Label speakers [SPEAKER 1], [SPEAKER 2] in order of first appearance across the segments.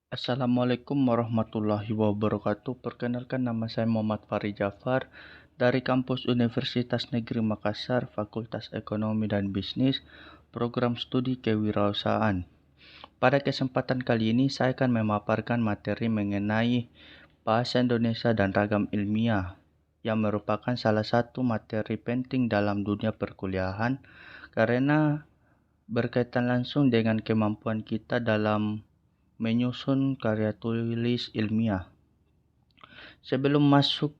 [SPEAKER 1] Assalamualaikum warahmatullahi wabarakatuh. Perkenalkan, nama saya Muhammad Fari Jafar dari kampus Universitas Negeri Makassar, Fakultas Ekonomi dan Bisnis, program studi kewirausahaan. Pada kesempatan kali ini saya akan memaparkan materi mengenai bahasa Indonesia dan ragam ilmiah yang merupakan salah satu materi penting dalam dunia perkuliahan karena berkaitan langsung dengan kemampuan kita dalam menyusun karya tulis ilmiah. Sebelum masuk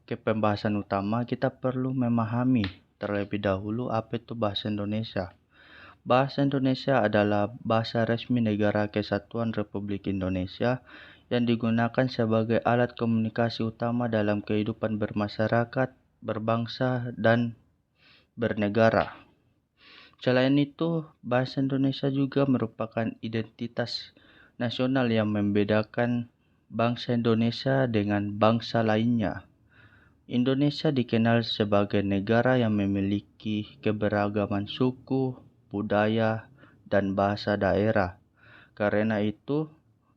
[SPEAKER 1] ke pembahasan utama, kita perlu memahami terlebih dahulu apa itu bahasa Indonesia. Bahasa Indonesia adalah bahasa resmi Negara Kesatuan Republik Indonesia yang digunakan sebagai alat komunikasi utama dalam kehidupan bermasyarakat, berbangsa, dan bernegara. Selain itu, bahasa Indonesia juga merupakan identitas nasional yang membedakan bangsa Indonesia dengan bangsa lainnya. Indonesia dikenal sebagai negara yang memiliki keberagaman suku, budaya, dan bahasa daerah. Karena itu,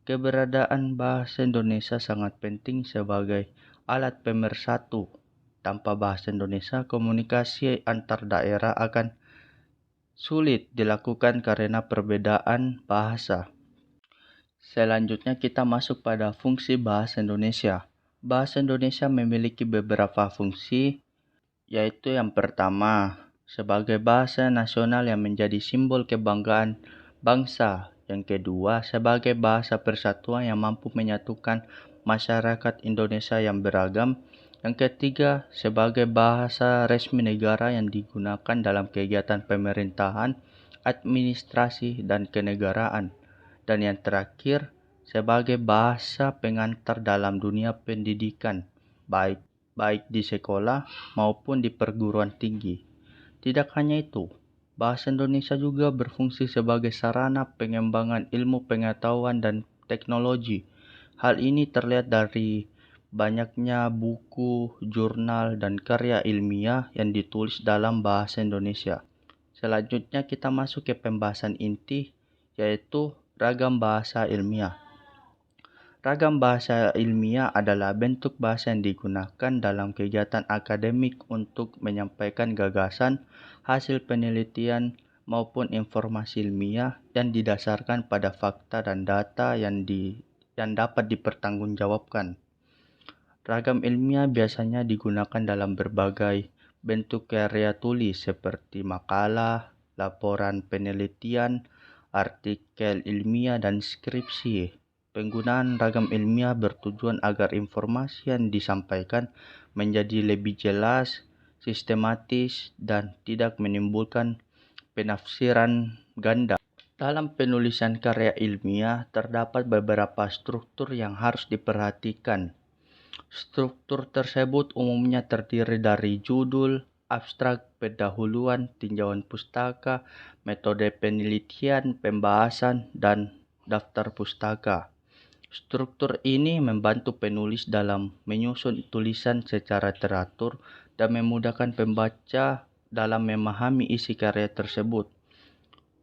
[SPEAKER 1] keberadaan bahasa Indonesia sangat penting sebagai alat pemersatu. Tanpa bahasa Indonesia, komunikasi antar daerah akan sulit dilakukan karena perbedaan bahasa. Selanjutnya kita masuk pada fungsi bahasa Indonesia. Bahasa Indonesia memiliki beberapa fungsi, yaitu yang pertama, sebagai bahasa nasional yang menjadi simbol kebanggaan bangsa. Yang kedua, sebagai bahasa persatuan yang mampu menyatukan masyarakat Indonesia yang beragam. Yang ketiga, sebagai bahasa resmi negara yang digunakan dalam kegiatan pemerintahan, administrasi, dan kenegaraan. Dan yang terakhir, sebagai bahasa pengantar dalam dunia pendidikan, baik di sekolah maupun di perguruan tinggi. Tidak hanya itu, bahasa Indonesia juga berfungsi sebagai sarana pengembangan ilmu pengetahuan dan teknologi. Hal ini terlihat dari banyaknya buku, jurnal, dan karya ilmiah yang ditulis dalam bahasa Indonesia. Selanjutnya kita masuk ke pembahasan inti, yaitu ragam bahasa ilmiah. Ragam bahasa ilmiah adalah bentuk bahasa yang digunakan dalam kegiatan akademik untuk menyampaikan gagasan, hasil penelitian, maupun informasi ilmiah yang didasarkan pada fakta dan data yang dapat dipertanggungjawabkan. Ragam ilmiah biasanya digunakan dalam berbagai bentuk karya tulis seperti makalah, laporan penelitian, artikel ilmiah, dan skripsi. Penggunaan ragam ilmiah bertujuan agar informasi yang disampaikan menjadi lebih jelas, sistematis, dan tidak menimbulkan penafsiran ganda. Dalam penulisan karya ilmiah, terdapat beberapa struktur yang harus diperhatikan. Struktur tersebut umumnya terdiri dari judul, abstrak, pendahuluan, tinjauan pustaka, metode penelitian, pembahasan, dan daftar pustaka. Struktur ini membantu penulis dalam menyusun tulisan secara teratur dan memudahkan pembaca dalam memahami isi karya tersebut.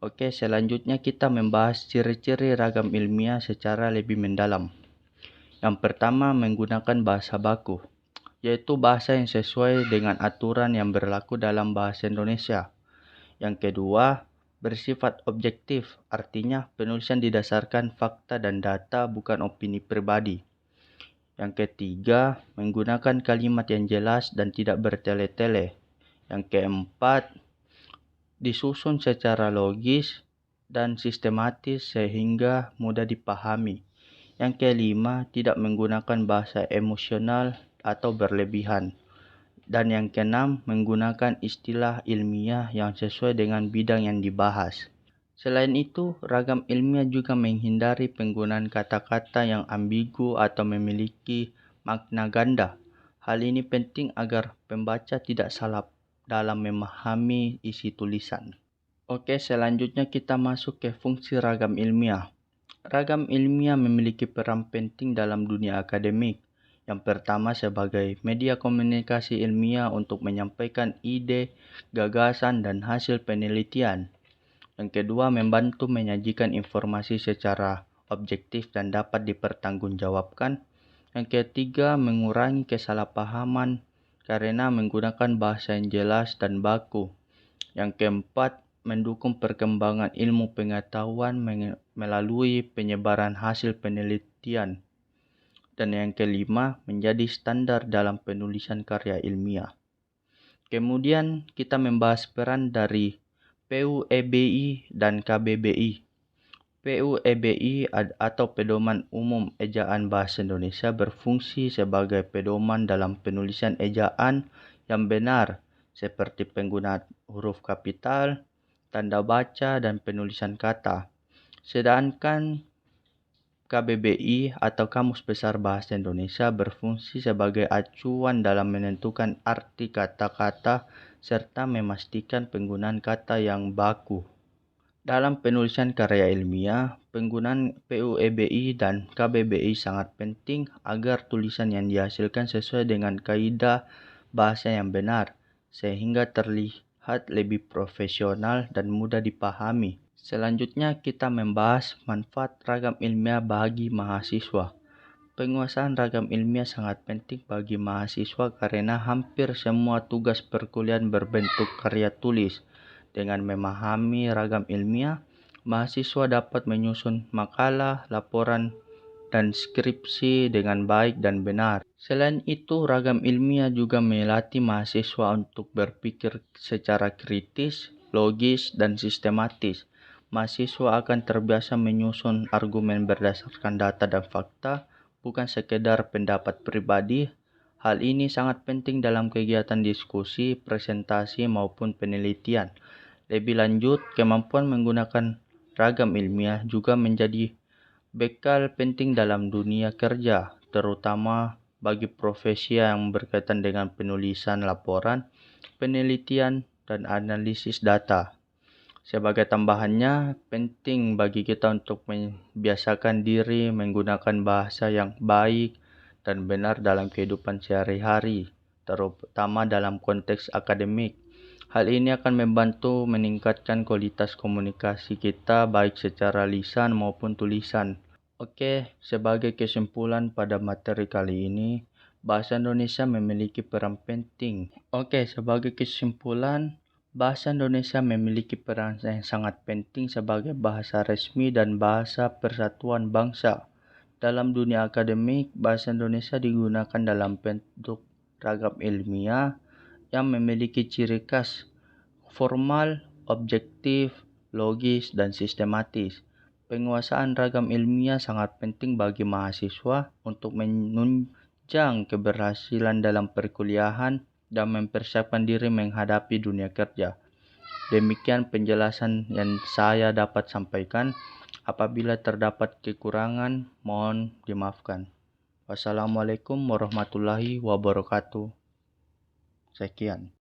[SPEAKER 1] Oke, selanjutnya kita membahas ciri-ciri ragam ilmiah secara lebih mendalam. Yang pertama, menggunakan bahasa baku, yaitu bahasa yang sesuai dengan aturan yang berlaku dalam bahasa Indonesia. Yang kedua, bersifat objektif, artinya penulisan didasarkan fakta dan data, bukan opini pribadi. Yang ketiga, menggunakan kalimat yang jelas dan tidak bertele-tele. Yang keempat, disusun secara logis dan sistematis sehingga mudah dipahami. Yang kelima, tidak menggunakan bahasa emosional atau berlebihan. Dan yang keenam, menggunakan istilah ilmiah yang sesuai dengan bidang yang dibahas. Selain itu, ragam ilmiah juga menghindari penggunaan kata-kata yang ambigu atau memiliki makna ganda. Hal ini penting agar pembaca tidak salah dalam memahami isi tulisan. Oke, selanjutnya kita masuk ke fungsi ragam ilmiah. Ragam ilmiah memiliki peran penting dalam dunia akademik. Yang pertama, sebagai media komunikasi ilmiah untuk menyampaikan ide, gagasan, dan hasil penelitian. Yang kedua, membantu menyajikan informasi secara objektif dan dapat dipertanggungjawabkan. Yang ketiga, mengurangi kesalahpahaman karena menggunakan bahasa yang jelas dan baku. Yang keempat, mendukung perkembangan ilmu pengetahuan melalui penyebaran hasil penelitian. Dan yang kelima, menjadi standar dalam penulisan karya ilmiah. Kemudian kita membahas peran dari PUEBI dan KBBI. PUEBI atau Pedoman Umum Ejaan Bahasa Indonesia berfungsi sebagai pedoman dalam penulisan ejaan yang benar, seperti penggunaan huruf kapital, tanda baca, dan penulisan kata. Sedangkan KBBI atau Kamus Besar Bahasa Indonesia berfungsi sebagai acuan dalam menentukan arti kata-kata serta memastikan penggunaan kata yang baku. Dalam penulisan karya ilmiah, penggunaan PUEBI dan KBBI sangat penting agar tulisan yang dihasilkan sesuai dengan kaidah bahasa yang benar, sehingga terlihat lebih profesional dan mudah dipahami. Selanjutnya kita membahas manfaat ragam ilmiah bagi mahasiswa. Penguasaan ragam ilmiah sangat penting bagi mahasiswa karena hampir semua tugas perkuliahan berbentuk karya tulis. Dengan memahami ragam ilmiah, mahasiswa dapat menyusun makalah, laporan, dan skripsi dengan baik dan benar. Selain itu, ragam ilmiah juga melatih mahasiswa untuk berpikir secara kritis, logis, dan sistematis. Mahasiswa akan terbiasa menyusun argumen berdasarkan data dan fakta, bukan sekedar pendapat pribadi. Hal ini sangat penting dalam kegiatan diskusi, presentasi, maupun penelitian. Lebih lanjut, kemampuan menggunakan ragam ilmiah juga menjadi bekal penting dalam dunia kerja, terutama bagi profesi yang berkaitan dengan penulisan laporan, penelitian, dan analisis data. Sebagai tambahannya, penting bagi kita untuk membiasakan diri menggunakan bahasa yang baik dan benar dalam kehidupan sehari-hari, terutama dalam konteks akademik. Hal ini akan membantu meningkatkan kualitas komunikasi kita baik secara lisan maupun tulisan. Oke, sebagai kesimpulan pada materi kali ini, bahasa Indonesia memiliki peran penting. Bahasa Indonesia memiliki peran yang sangat penting sebagai bahasa resmi dan bahasa persatuan bangsa. Dalam dunia akademik, bahasa Indonesia digunakan dalam bentuk ragam ilmiah yang memiliki ciri khas formal, objektif, logis, dan sistematis. Penguasaan ragam ilmiah sangat penting bagi mahasiswa untuk menunjang keberhasilan dalam perkuliahan dan mempersiapkan diri menghadapi dunia kerja. Demikian penjelasan yang saya dapat sampaikan. Apabila terdapat kekurangan, mohon dimaafkan. Wassalamualaikum warahmatullahi wabarakatuh. Sekian.